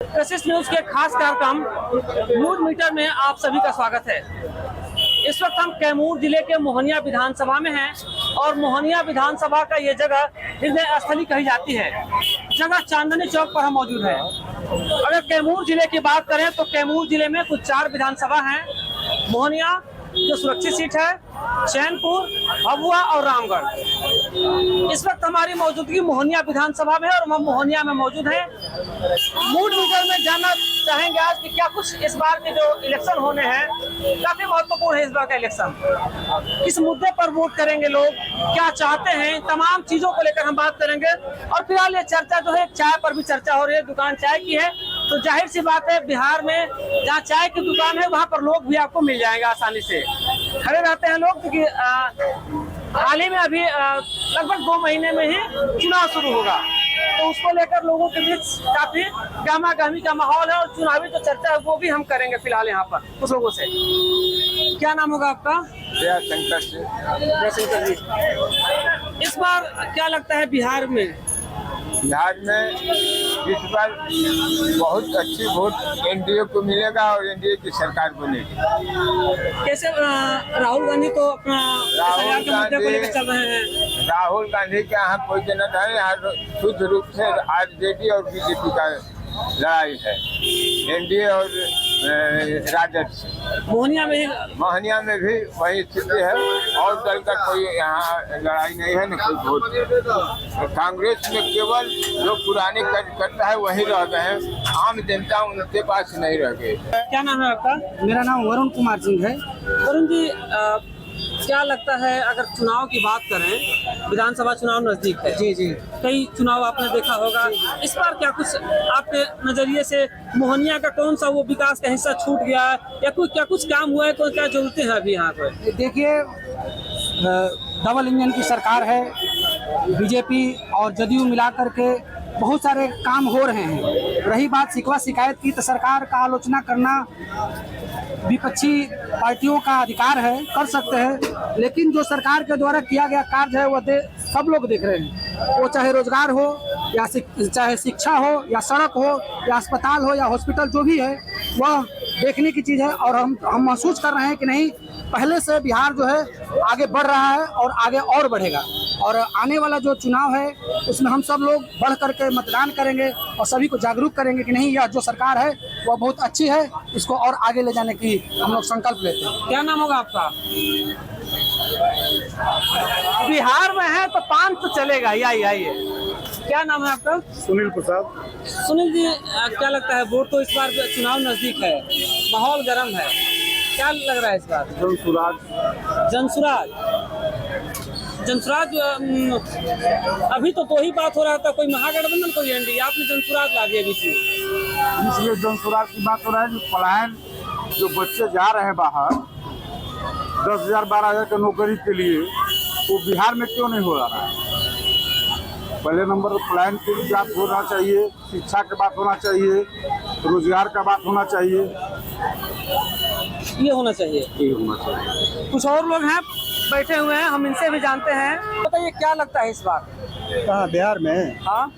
कशिश news के खास कार्यक्रम न्यूज मीटर में आप सभी का स्वागत है। इस वक्त हम कैमूर जिले के मोहनिया विधानसभा में हैं और मोहनिया विधानसभा का ये जगह हृदय स्थली कही जाती है। जगह चांदनी चौक पर हम मौजूद हैं। अगर कैमूर जिले की बात करें तो कैमूर जिले में कुछ 4 विधानसभा हैं। मोहनिया जो सुरक्षित सीट है, चैनपुर, भभुआ और रामगढ़। इस वक्त हमारी मौजूदगी मोहनिया विधानसभा में है और हम मोहनिया में मौजूद हैं। मूड मीटर में जानना चाहेंगे आज कि क्या कुछ इस बार के जो इलेक्शन होने हैं, काफी महत्वपूर्ण है इस बार का इलेक्शन। किस मुद्दे पर वोट करेंगे लोग, क्या चाहते हैं, तमाम चीजों को लेकर हम बात करेंगे। और फिलहाल ये चर्चा जो है चाय पर भी चर्चा हो रही है, दुकान चाय की है। तो जाहिर सी बात है बिहार में जहाँ चाय की दुकान है वहाँ पर लोग भी आपको मिल जाएंगे आसानी से। खड़े रहते हैं लोग क्योंकि हाल ही में अभी लगभग 2 महीने में ही चुनाव शुरू होगा, तो उसको लेकर लोगों के बीच काफी गहमा-गहमी का माहौल है और चुनावी जो चर्चा है वो भी हम करेंगे फिलहाल यहाँ पर कुछ लोगों से। क्या नाम होगा आपका? जयशंकर जयशंकर जी। इस बार क्या लगता है बिहार में इस बार बहुत अच्छी वोट एनडीए को मिलेगा और एनडीए की सरकार बनेगी। कैसे राहुल गांधी तो अपना SIR के मुद्दे को लेकर चल रहे हैं। राहुल गांधी के यहाँ कोई जनता है, यहाँ शुद्ध रूप से आरजेडी और बीजेपी का लड़ाई है, एनडीए और राजद से। मोहनिया में भी वही स्थिति है और दल का कोई यहाँ लड़ाई नहीं है, न कोई वोट। कांग्रेस में केवल जो पुराने कार्यकर्ता है वही रह गए हैं, आम जनता उनके पास नहीं रह गए। क्या नाम है आपका? मेरा नाम वरुण कुमार सिंह है। वरुण जी, क्या लगता है अगर चुनाव की बात करें, विधानसभा चुनाव नजदीक है। जी। कई चुनाव आपने देखा होगा, इस बार क्या कुछ आपके नजरिए से मोहनिया का कौन सा वो विकास का हिस्सा छूट गया है या क्या कुछ काम हुआ है, तो क्या जरूरतें हैं अभी यहाँ पर? देखिए, डबल इंजन की सरकार है, बीजेपी और जदयू मिला करके बहुत सारे काम हो रहे हैं। रही बात शिकवा शिकायत की, तो सरकार का आलोचना करना विपक्षी पार्टियों का अधिकार है, कर सकते हैं, लेकिन जो सरकार के द्वारा किया गया कार्य है वो सब लोग देख रहे हैं। वो चाहे रोजगार हो या चाहे शिक्षा हो या सड़क हो या अस्पताल हो या हॉस्पिटल, जो भी है वह देखने की चीज़ है। और हम महसूस कर रहे हैं कि नहीं, पहले से बिहार जो है आगे बढ़ रहा है और आगे और बढ़ेगा। और आने वाला जो चुनाव है उसमें हम सब लोग बढ़ करके मतदान करेंगे और सभी को जागरूक करेंगे कि नहीं, यह जो सरकार है वह बहुत अच्छी है, इसको और आगे ले जाने की हम लोग संकल्प लेते हैं। क्या नाम होगा आपका? बिहार में है तो पान तो चलेगा, आइए। क्या नाम है आपका? सुनील प्रसाद। सुनील जी, क्या लगता है, वोट तो इस बार चुनाव नजदीक है, माहौल गर्म है, क्या लग रहा है इस बार? जनसुराज अभी तो 2 ही बात हो रहा था, कोई महागठबंधन कोई एनडीए, आपने जनसुराज ला दिया बीच में। इसलिए जनसुराज की बात हो रहा है कि पलायन जो बच्चे जा रहे हैं बाहर 10,000 12,000 की नौकरी के लिए, वो बिहार में क्यों नहीं हो रहा है? पहले नंबर पर पलायन की बात होना चाहिए, शिक्षा की बात होना चाहिए, रोजगार का बात होना चाहिए, ये होना चाहिए। कुछ और लोग हैं बैठे हुए हैं, हम इनसे भी जानते हैं। बताइए क्या लगता है इस बार? कहाँ बिहार में? हाँ,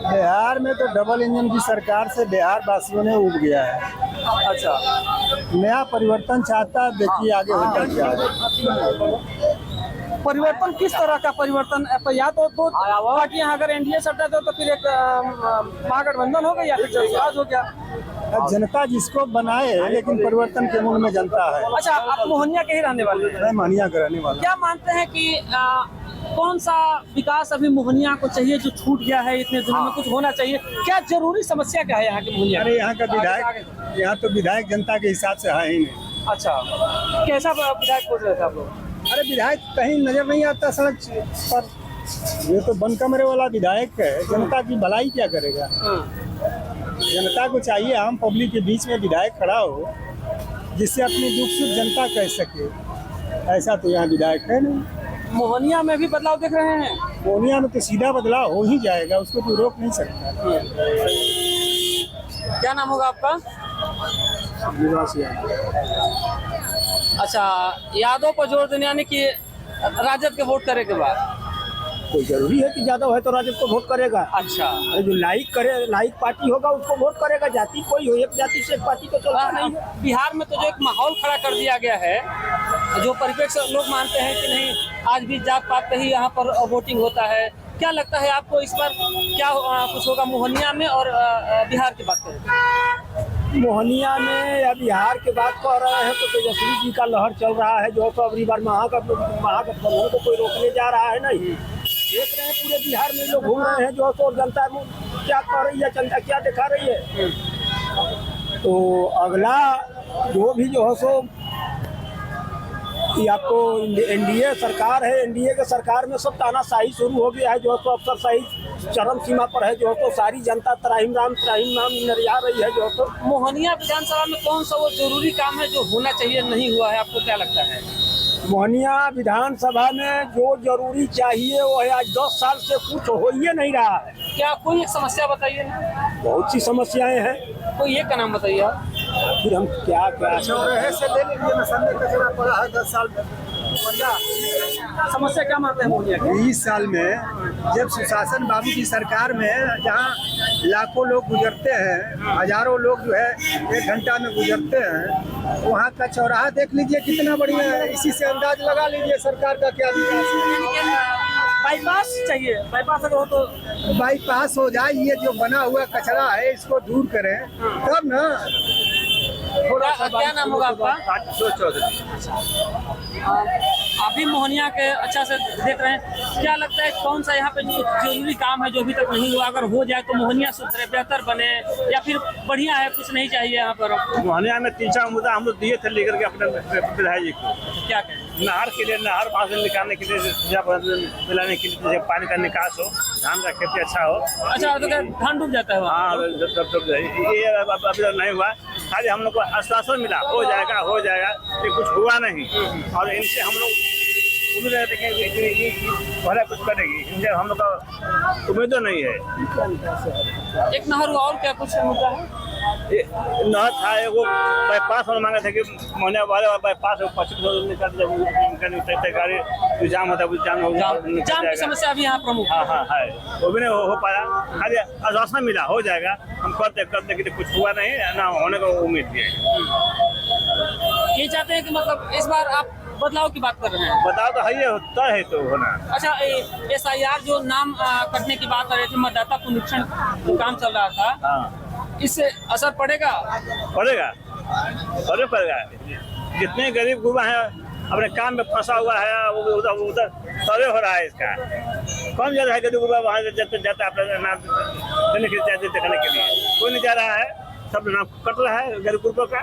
बिहार में तो डबल इंजन की सरकार से बिहार वासियों ने उब गया है। अच्छा, नया परिवर्तन चाहता है, देखिए आगे होता क्या है। परिवर्तन किस तरह का परिवर्तन? या तो 2 पार्टियां अगर एनडीए सट्टा दो तो फिर एक महागठबंधन हो गया या फिर जनसुराज हो गया। जनता जिसको बनाए, लेकिन परिवर्तन के मूल में जनता है। अच्छा, आप मोहनिया के ही रहने वाले हैं? मैं मोहनिया का रहने वाला। क्या मानते हैं कि कौन सा विकास अभी मोहनिया को चाहिए जो छूट गया है इतने दिनों में? कुछ होना चाहिए, क्या जरूरी समस्या क्या है यहाँ के मोहनिया? अरे यहाँ का विधायक, यहाँ तो विधायक जनता के हिसाब से है ही नहीं। अच्छा, कैसा विधायक खोज रहे थे आप लोग? अरे विधायक कहीं नजर नहीं आता सड़क पर, ये तो बंद कमरे वाला विधायक है। जनता की भलाई क्या करेगा? जनता को चाहिए आम पब्लिक के बीच में विधायक खड़ा हो, जिससे अपनी दुख सुख जनता कह सके। ऐसा तो यहाँ विधायक है नहीं। मोहनिया में भी बदलाव देख रहे हैं? मोहनिया में तो सीधा बदलाव हो ही जाएगा, उसको तो रोक नहीं सकता। क्या नाम होगा आपका? अच्छा, यादव पर जोर देने, यानी कि राजद के वोट करे के बाद कोई जरूरी है कि ज्यादा है तो राजद को वोट करेगा। अच्छा, जो लाइक पार्टी होगा उसको वोट करेगा। जाति कोई हो, एक जाति से एक पार्टी तो चलता नहीं है। बिहार में तो जो एक माहौल खड़ा कर दिया गया है, जो परिप्रेक्ष्य लोग मानते हैं कि नहीं आज भी जात पात पे ही यहाँ पर वोटिंग होता है, क्या लगता है आपको इस बार क्या कुछ होगा मोहनिया में? और बिहार की बात करें, मोहनिया में या बिहार की बात कर रहे हैं तो तेजस्वी जी का लहर चल रहा है, जो तो अगली बार महागठबंधन को कोई रोकने जा रहा है नहीं। देख रहे हैं पूरे बिहार में लोग घूम रहे हैं, जो तो जनता क्या कर रही है, जनता क्या दिखा रही है। तो अगला जो भी जो है सो कि आपको एनडीए सरकार है, एनडीए के सरकार में सब तानाशाही शुरू हो गया है, जो तो अफसरशाही चरम सीमा पर है, जो तो सारी जनता त्राहिम राम नरिया रही है। जो तो मोहनिया विधानसभा में कौन सा वो जरूरी काम है जो होना चाहिए नहीं हुआ है, आपको क्या लगता है? मोहनिया विधानसभा में जो जरूरी चाहिए वो है, आज 10 साल से कुछ हो ही नहीं रहा है। क्या कोई एक समस्या बताइए ना? बहुत सी समस्याएं हैं, कोई एक का नाम बताइए आप। फिर हम क्या चौराहे से ले लीजिए ना, सामने कचरा पड़ा है 10 साल में। समस्या क्या मानते हैं मोहनिया की? 20 साल में जब सुशासन बाबू की सरकार में जहाँ लाखों लोग गुजरते हैं, हजारों लोग जो है 1 घंटा में गुजरते हैं, वहाँ का चौराहा देख लीजिए कितना बढ़िया है। इसी से अंदाज लगा लीजिए सरकार का क्या विकास है। बाईपास चाहिए, बाईपास अगर हो तो बाईपास हो जाए, ये जो बना हुआ कचरा है इसको दूर करें तब ना। क्या नाम होगा आपका? आप भी मोहनिया के अच्छा से देख रहे हैं, क्या लगता है कौन सा यहाँ पे जो जरूरी काम है जो अभी तक नहीं हुआ, अगर हो जाए तो मोहनिया सुधरे, बेहतर बने, या फिर बढ़िया है कुछ नहीं चाहिए यहाँ पर? मोहनिया में 3-4 मुद्दा हम लोग दिए थे लेकर के अपने विधायक जी को। क्या कहें? नहर के लिए, नहर वहाँ से निकालने के लिए, मिलाने के लिए, पानी का निकास हो, धान का खेती अच्छा हो। अच्छा, तो क्या धान डूब जाता है वहाँ? हाँ, ये अभी तक नहीं हुआ। खाली हम लोग को आश्वासन मिला हो जाएगा, ये कुछ हुआ नहीं। और इनसे हम लोग उम्मीद रहते हैं कि भला कुछ करेगी, इनसे हम लोग का उम्मीद नहीं है। एक नहर और क्या कुछ मुद्दा है? नहर था वो बाईपास हम मांगे थे कि मोहनिया वाले बाईपास 25 निकल गाड़ी जाम होता है, जाम की समस्या अभी यहाँ प्रमुख। हाँ है, वो भी नहीं हो पाया। खाली आश्वासन मिला हो जाएगा, हम करते कि कुछ हुआ नहीं ना, होने का उम्मीद है। ये चाहते हैं कि मतलब इस बार आप बदलाव की बात कर रहे हैं? बताओ तो है, होता है तो होना। अच्छा, SIR जो नाम कटने की बात कर रहे थे, मतदाता पुनरीक्षण काम चल रहा था, हाँ, इससे असर पड़ेगा? पड़ेगा। जितने गरीब गुरबा है अपने काम में फंसा हुआ है, उधर सर्वे हो रहा है इसका। कौन जा रहा है गरीब गुरबा वहाँ जाता है अपना नाम देखने के लिए? कोई नहीं जा रहा है, सब नाम कट रहा है गरीब गुरबा का।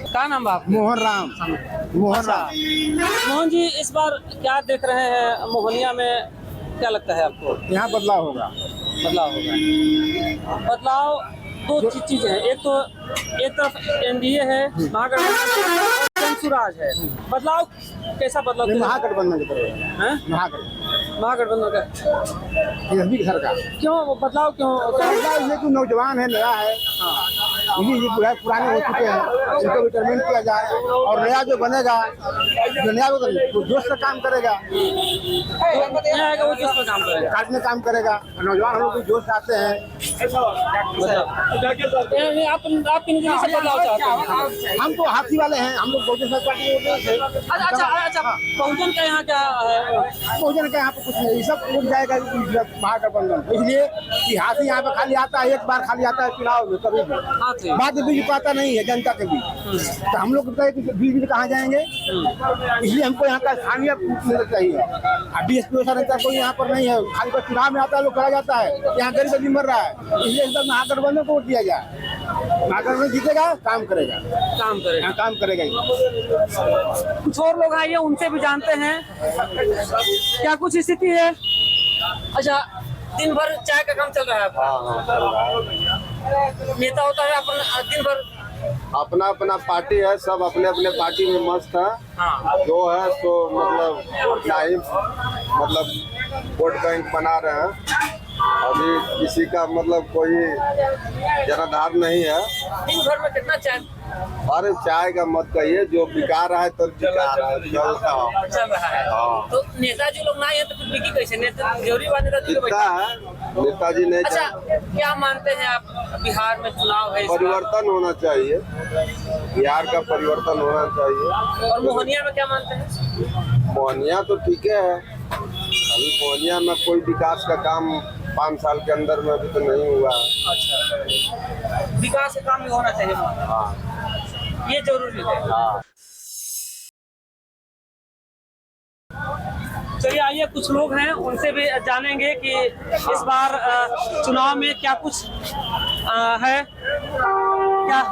क्या नाम है आपका? मोहन राम। मोहन जी, इस बार क्या देख रहे हैं मोहनिया में, क्या लगता है आपको? यहाँ बदलाव होगा। बदलाव दो चीजें हैं, एक तरफ NDA है, महागठबंधन स्वराज है। बदलाव कैसा बदलाव? महागठबंधन की तरफ, महागठबंधन का तेजस्वी सरकार। क्यों बदलाव? ये जो नौजवान है, नया है, ये पुराने हो चुके हैं, इनको रिटायरमेंट किया जाए और नया जो बनेगा, जो नया वो जोश से काम करेगा, वो किस पर काम करेगा? काट में काम करेगा। नौजवान हम लोग को जोश आते हैं। आपकी नजरिए से बदलाव चाहते हैं? हम तो हाथी वाले हैं, हम लोग बहुजन समाज पार्टी के। अच्छा, बहुजन का यहाँ क्या है? बहुजन का यहाँ पे कुछ नहीं, सब उठ जाएगा महागठबंधन। इसलिए कि हाथी यहाँ पे खाली आता है, एक बार खाली आता है चुनाव में, कभी भी बाद में बीच आता नहीं है जनता के बीच। तो हम लोग बीच कहाँ जाएंगे? इसलिए हमको यहाँ का स्थानीय मिलना चाहिए। अब DSP नेता कोई यहाँ पर नहीं है, खाली बस चुनाव में आता है, लोग खड़ा जाता है, यहाँ गरीब आदमी मर रहा है। इसलिए इस बार महागठबंधन को वोट दिया जाए। महागठबंधन जीतेगा, काम करेगा। कुछ और लोग आइए, उनसे भी जानते हैं क्या कुछ स्थिति है। अच्छा, दिन भर चाय का काम चल रहा है? नेता होता है अपन दिन भर अपना पार्टी है, सब अपने अपने पार्टी में मस्त है। हाँ। जो है तो मतलब क्या ही मतलब वोट बैंक बना रहे हैं। अभी किसी का मतलब कोई जनाधार नहीं है। दिन भर में कितना चाय? अरे चाय का मत कहिए, जो बिका रहा है तो बिका रहा है, चल रहा है। हाँ। तो नेताजी लोग ना आए तो फिर बिकी कैसे? जरूरी बात नेताजी को कितना बैठा। है नेताजी नहीं अच्छा, चाहते। क्या मानते हैं आप, बिहार में चुनाव है इस बार? परिवर्तन होना चाहिए, बिहार का परिवर्तन होना चाहिए। और मोहनिया में क्या मानते हैं? मोहनिया तो ठीक है, अभी मोहनिया में कोई विकास का काम 5 साल के अंदर में अभी तो नहीं हुआ है। अच्छा, विकास का काम भी होना चाहिए, हाँ ये जरूरी है। हाँ। चलिए आइए, कुछ लोग हैं उनसे भी जानेंगे कि इस बार चुनाव में क्या कुछ है। क्या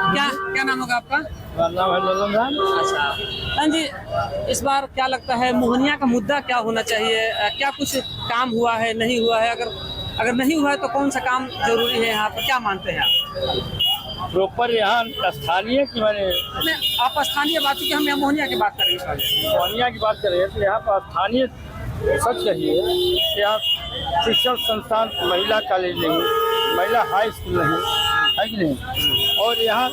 क्या क्या नाम होगा आपका? अच्छा हाँ जी, इस बार क्या लगता है मोहनिया का मुद्दा क्या होना चाहिए? क्या कुछ काम हुआ है, नहीं हुआ है? अगर नहीं हुआ है तो कौन सा काम जरूरी है यहाँ पर, क्या मानते हैं आप? प्रॉपर यहाँ स्थानीय की मैंने नहीं, आप स्थानीय बात की, हम यहाँ मोहनिया की बात कर रहे हैं। मोहनिया की बात कर रहे हैं तो यहाँ पर स्थानीय सच कहिए, यहाँ शिक्षण संस्थान महिला कॉलेज नहीं, महिला हाई स्कूल नहीं है कि नहीं, और यहाँ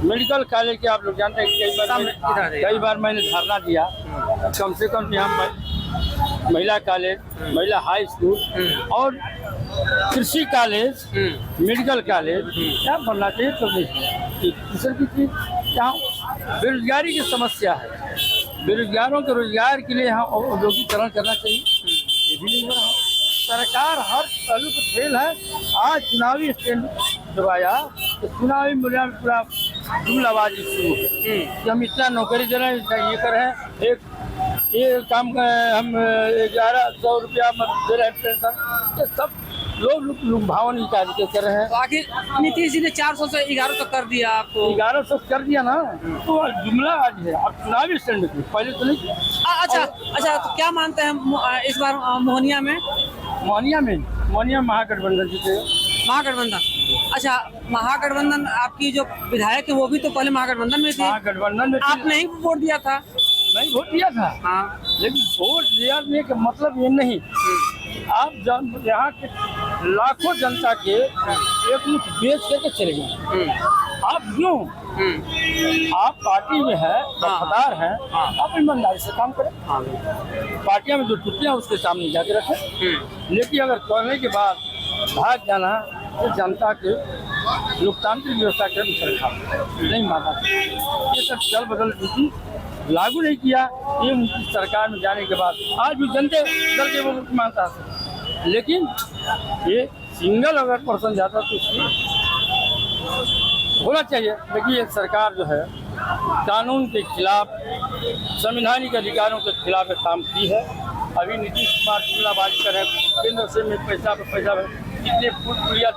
मेडिकल कॉलेज के आप लोग जानते हैं कि कई बार मैंने धरना दिया, कम से कम यहाँ महिला कॉलेज, महिला हाई स्कूल और कृषि कॉलेज, मेडिकल कॉलेज क्या बनना चाहिए। तो दूसरी की चीज़ यहाँ बेरोजगारी की समस्या है, बेरोजगारों के रोजगार के लिए यहाँ औद्योगिकरण करना चाहिए। ये भी नहीं हो रहा। सरकार हर पहलू पर फेल है। आज चुनावी स्टैंड जब आया तो चुनावी मूल्य में पूरा जुमलाबाजी शुरू है कि हम इतना नौकरी दे रहे हैं, इतना ये कर रहे हैं, ये काम हम 1100 रुपया दे रहे हैं पेंशन, ये सब लोग भावन की कार्य कर रहे हैं। तो आखिर नीतीश जी ने 400 से 1100 तक कर दिया, आपको 1100 कर दिया ना, तो जुमला आज है। अब चुनावी स्टैंड पहले तो नहीं। अच्छा, तो क्या मानते हैं इस बार मोहनिया में? मोहनिया महागठबंधन जीते। महागठबंधन, अच्छा महागठबंधन, आपकी जो विधायक है वो भी तो पहले महागठबंधन में थी। महागठबंधन में आपने ही वोट दिया था। नहीं वोट दिया था, हाँ, लेकिन वोट दिया का मतलब ये नहीं, आप यहाँ के लाखों जनता के एक मुठ बेच करके चले गए। आप क्यों? आप पार्टी में है, वफादार हैं, आप ईमानदारी से काम करें। पार्टियां में जो टुटियां उसके सामने जाके रखें। लेकिन अगर करने के बाद भाग जाना तो जनता के लोकतांत्रिक व्यवस्था के अनुसार नहीं माना। ये सब चल बदल नीति लागू नहीं किया, ये उनकी सरकार में जाने के बाद आज भी जनता दल के वो मानता है। लेकिन ये सिंगल अगर पर्सन जाता तो उसकी होना चाहिए। लेकिन ये सरकार जो है कानून के खिलाफ, संवैधानिक अधिकारों के खिलाफ काम की है। अभी नीतीश कुमार जुमलाबाजी कर रहे हैं, केंद्र से में पैसा पे पैसा कितने फुट पुड़िया।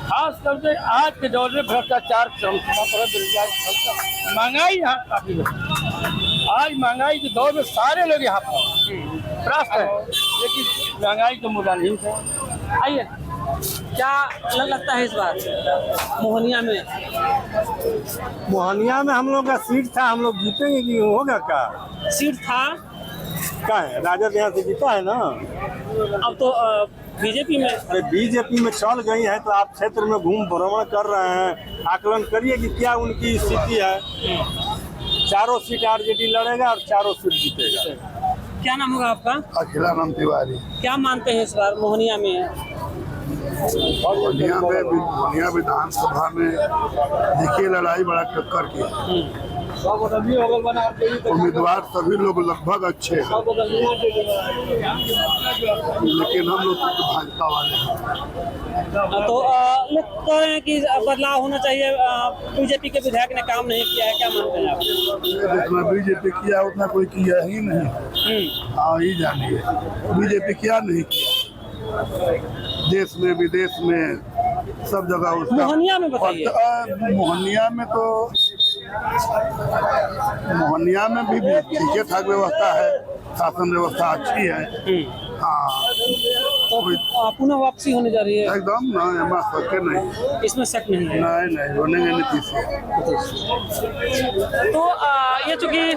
खास करके आज के दौर में भ्रष्टाचार चरमसीमा पर, बेरोजगारी, महंगाई यहाँ काफी है। आज महंगाई के दौर में सारे लोग यहाँ पर त्रस्त है, लेकिन महंगाई का मुद्दा नहीं है। आइए, क्या लगता है इस बार मोहनिया में? मोहनिया में हम लोग का सीट था, हम लोग जीतेंगे कि होगा क्या? सीट था क्या है, राजद यहाँ से जीता है ना। अब तो बीजेपी में। अरे बीजेपी में चल गई है तो आप क्षेत्र में घूम भ्रमण कर रहे हैं, आकलन करिए कि क्या उनकी स्थिति है। 4 सीट आरजेडी लड़ेगा और 4 सीट जीतेगा। क्या नाम होगा आपका? अखिलानंद तिवारी। क्या मानते हैं इस बार मोहनिया में? मोहनिया विधानसभा में देखिए लड़ाई बड़ा टक्कर की, उम्मीदवार सभी लोग लगभग अच्छे हैं, लेकिन हम लोग तो भाजपा वाले हैं। तो लोग कह रहे हैं कि बदलाव होना चाहिए, बीजेपी के विधायक ने काम नहीं किया है, क्या मानते हैं आप? जितना बीजेपी किया उतना कोई किया ही नहीं। हाँ ही जानिए, बीजेपी क्या नहीं किया, देश में विदेश में सब जगह उसका। मोहनिया में बताइए। मोहनिया में भी ठीक ठाक व्यवस्था है, शासन व्यवस्था अच्छी है। हाँ, तो पुनः वापसी होने जा रही है एकदम ना, एमा शक नहीं, इसमें शक नहीं है। नहीं बनेंगे नीतीश। तो ये चूंकि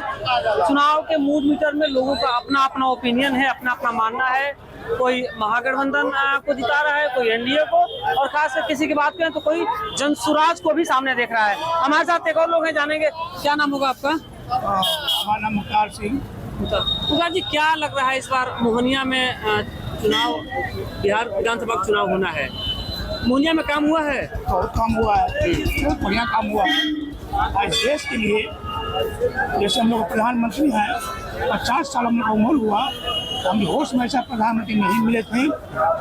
चुनाव के मूड मीटर में लोगों का अपना अपना ओपिनियन है, अपना अपना मानना है। कोई महागठबंधन को जिता रहा है, कोई एनडीए को, और खासकर किसी की बात करें तो कोई जनसुराज को भी सामने देख रहा है। हमारे साथ एक और लोग हैं, जानेंगे। क्या नाम होगा आपका? हमारा नाम मुख्तार सिंह। मुख्तार जी, क्या लग रहा है इस बार मोहनिया में चुनाव, बिहार विधानसभा का चुनाव होना है, मोहनिया में काम हुआ है? बहुत काम हुआ है, बहुत बढ़िया काम हुआ है। आज देश के लिए, जैसे हम लोग प्रधानमंत्री हैं, 50 साल हम लोग का उम्र हुआ, हम होश में ऐसा प्रधानमंत्री नहीं मिले थे।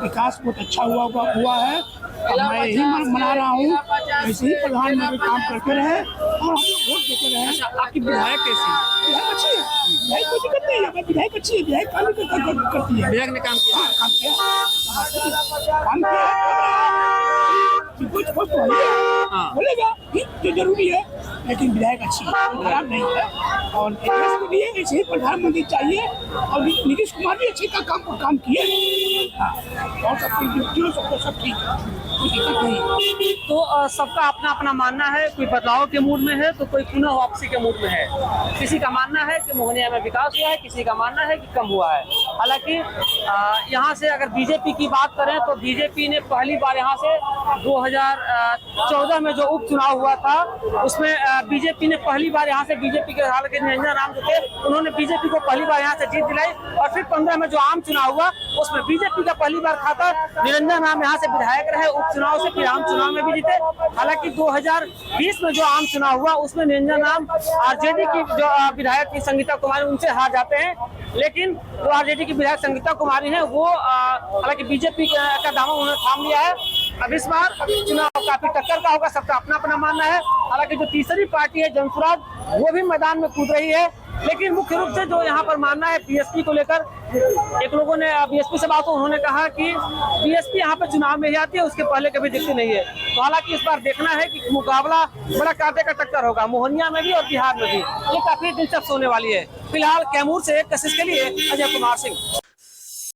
विकास बहुत अच्छा हुआ है। अब मैं यही मना रहा हूँ, ऐसे ही प्रधानमंत्री काम करते रहे और हम लोग वोट देते रहे। अच्छा, आपकी विधायक कैसी है? विधायक अच्छी है, विधायक कोई दिक्कत नहीं है, विधायक अच्छी है, विधायक काम करती है। विधायक ने काम किया? हाँ, काम किया कुछ बोलेगा जो जरूरी है, लेकिन विधायक अच्छी है, खराब नहीं है। और देश के लिए ऐसे ही प्रधानमंत्री चाहिए, और नीतीश कुमार भी अच्छे काम किए। और सब ठीक है, कोई दिक्कत नहीं। तो सबका अपना अपना मानना है, कोई बदलाव के मूड में है तो कोई पुनः वापसी के मूड में है। किसी का मानना है कि मोहनिया में विकास हुआ है, किसी का मानना है कि कम हुआ है। हालांकि यहाँ से अगर बीजेपी की बात करें तो बीजेपी ने पहली बार यहाँ से 2014 में जो उपचुनाव हुआ था उसमें बीजेपी ने पहली बार यहाँ से, बीजेपी के हालांकि निरंजन राम जो थे उन्होंने बीजेपी को पहली बार यहाँ से जीत दिलाई। और फिर 15 में जो आम चुनाव हुआ उसमें बीजेपी का पहली बार खाता, निरंजन राम यहाँ से विधायक रहे उपचुनाव से, फिर आम चुनाव में भी जीते। हालांकि 2020 में जो आम चुनाव हुआ उसमें निरंजन राम आरजेडी की जो विधायक थी संगीता कुमारी, उनसे हार जाते हैं। लेकिन जो आरजेडी की विधायक संगीता कुमारी है वो हालांकि बीजेपी का दामन उन्होंने थाम लिया है। अब इस बार चुनाव काफी टक्कर का होगा, सबका अपना अपना मानना है। हालांकि जो तीसरी पार्टी है जनसुराज, वो भी मैदान में कूद रही है। लेकिन मुख्य रूप से जो यहाँ पर मानना है बीएसपी को लेकर, एक लोगों ने बीएसपी से बात, उन्होंने कहा कि बीएसपी यहाँ पे चुनाव में ही आती है, उसके पहले कभी दिखती नहीं है। तो हालांकि इस बार देखना है कि मुकाबला बड़ा कांटे का टक्कर होगा, मोहनिया में भी और बिहार में भी। ये काफी दिलचस्प होने वाली है। फिलहाल कैमूर से कशिश के लिए अजय कुमार सिंह।